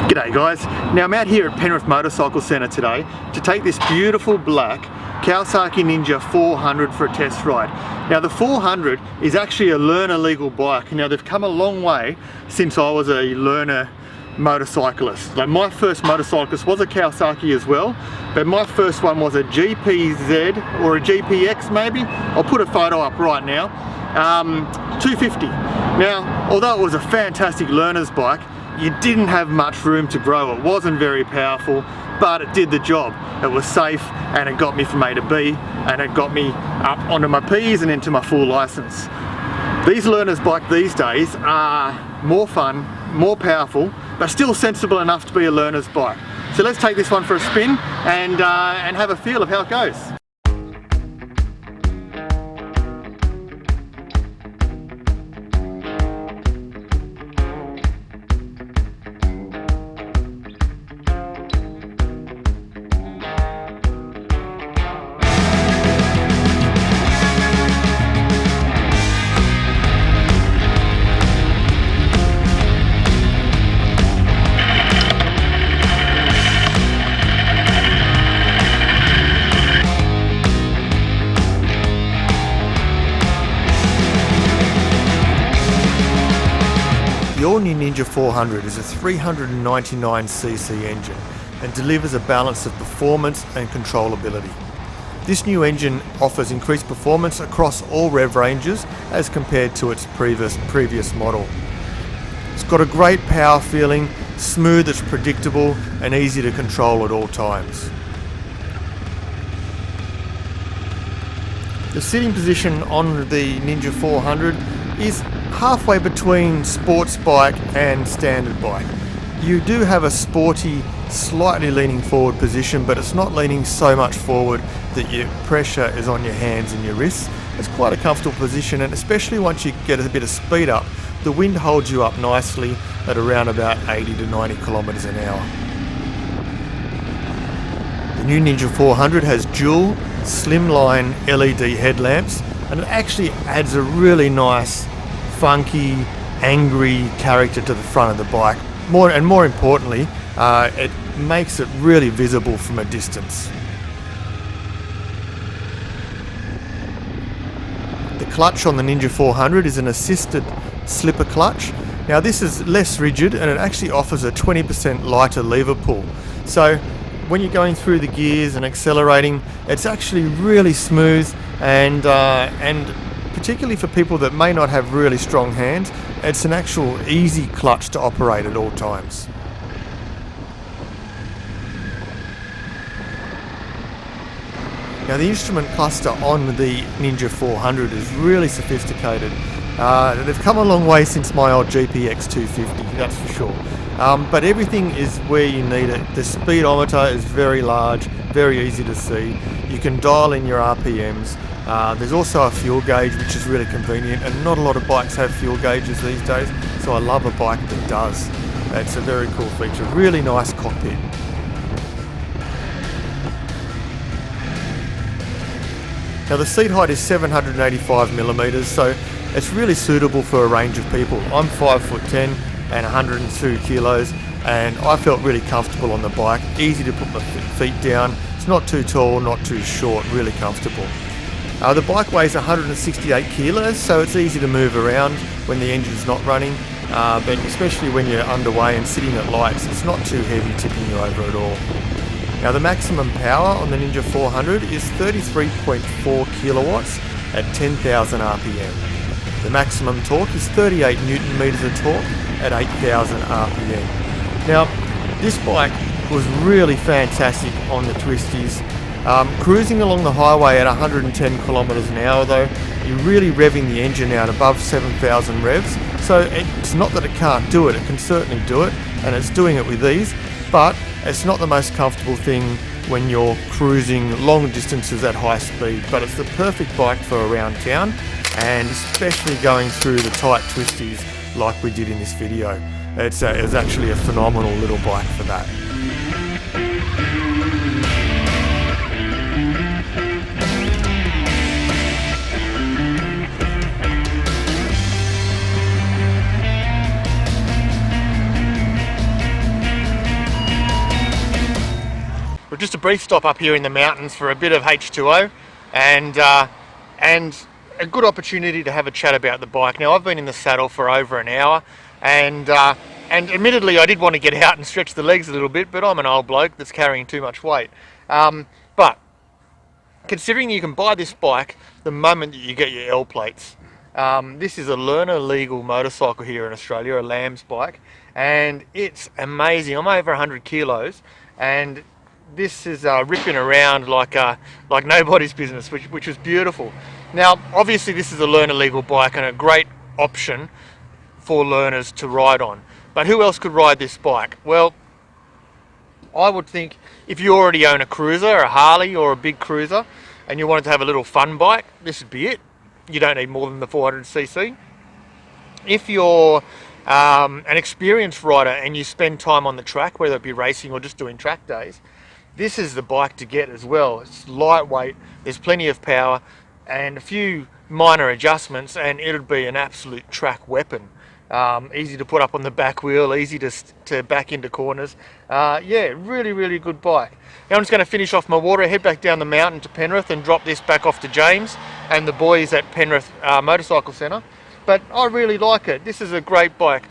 G'day guys, now I'm out here at Penrith Motorcycle Centre today to take this beautiful black Kawasaki Ninja 400 for a test ride. Now the 400 is actually a learner legal bike. Now they've come a long way since I was a learner motorcyclist. Like my first motorcyclist was a Kawasaki as well, but my first one was a GPZ or a GPX maybe. I'll put a photo up right now. 250. Now although it was a fantastic learner's bike, you didn't have much room to grow. It wasn't very powerful, but it did the job. It was safe and it got me from A to B and it got me up onto my P's and into my full license. These learners' bikes these days are more fun, more powerful, but still sensible enough to be a learner's bike. So let's take this one for a spin and have a feel of how it goes. The all-new Ninja 400 is a 399cc engine and delivers a balance of performance and controllability. This new engine offers increased performance across all rev ranges as compared to its previous model. It's got a great power feeling, smooth, it's predictable and easy to control at all times. The sitting position on the Ninja 400 is halfway between sports bike and standard bike. You do have a sporty, slightly leaning forward position, but it's not leaning so much forward that your pressure is on your hands and your wrists. It's quite a comfortable position, and especially once you get a bit of speed up, the wind holds you up nicely at around about 80 to 90 kilometers an hour. The new Ninja 400 has dual slimline LED headlamps, and it actually adds a really nice funky, angry character to the front of the bike. More importantly, it makes it really visible from a distance. The clutch on the Ninja 400 is an assisted slipper clutch. Now this is less rigid and it actually offers a 20% lighter lever pull. So when you're going through the gears and accelerating, it's actually really smooth and particularly for people that may not have really strong hands, it's an actual easy clutch to operate at all times. Now the instrument cluster on the Ninja 400 is really sophisticated. They've come a long way since my old GPX 250, that's for sure. But everything is where you need it. The speedometer is very large, very easy to see. You can dial in your RPMs. There's also a fuel gauge, which is really convenient, and not a lot of bikes have fuel gauges these days, so I love a bike that does. It's a very cool feature. Really nice cockpit. Now the seat height is 785 millimeters, so it's really suitable for a range of people. I'm 5'10" and 102 kilos, and I felt really comfortable on the bike. Easy to put my feet down. It's not too tall, not too short, really comfortable. The bike weighs 168 kilos, so it's easy to move around when the engine's not running, but especially when you're underway and sitting at lights, it's not too heavy tipping you over at all. Now the maximum power on the Ninja 400 is 33.4 kilowatts at 10,000 RPM. The maximum torque is 38 Newton meters of torque at 8,000 RPM. Now this bike was really fantastic on the Twisties. Cruising along the highway at 110 kilometers an hour though, you're really revving the engine out above 7,000 revs, so it's not that it can't do it, it can certainly do it, and it's doing it with ease, but it's not the most comfortable thing when you're cruising long distances at high speed, but it's the perfect bike for around town, and especially going through the tight twisties like we did in this video. It's actually a phenomenal little bike for that. But just a brief stop up here in the mountains for a bit of H2O and a good opportunity to have a chat about the bike. Now, I've been in the saddle for over an hour, and admittedly I did want to get out and stretch the legs a little bit, but I'm an old bloke that's carrying too much weight. But considering you can buy this bike the moment that you get your L plates, this is a learner legal motorcycle here in Australia, a LAMS bike, and it's amazing. I'm over 100 kilos, and this is ripping around like nobody's business, which was beautiful. Now, obviously this is a learner legal bike and a great option for learners to ride on. But who else could ride this bike? Well, I would think if you already own a cruiser, a Harley or a big cruiser, and you wanted to have a little fun bike, this would be it. You don't need more than the 400cc. If you're an experienced rider and you spend time on the track, whether it be racing or just doing track days, this is the bike to get as well. It's lightweight, there's plenty of power, and a few minor adjustments and it'll be an absolute track weapon. Easy to put up on the back wheel, easy to back into corners. Yeah, really good bike. Now I'm just going to finish off my water, head back down the mountain to Penrith and drop this back off to James and the boys at Penrith Motorcycle Centre. But I really like it. This is a great bike.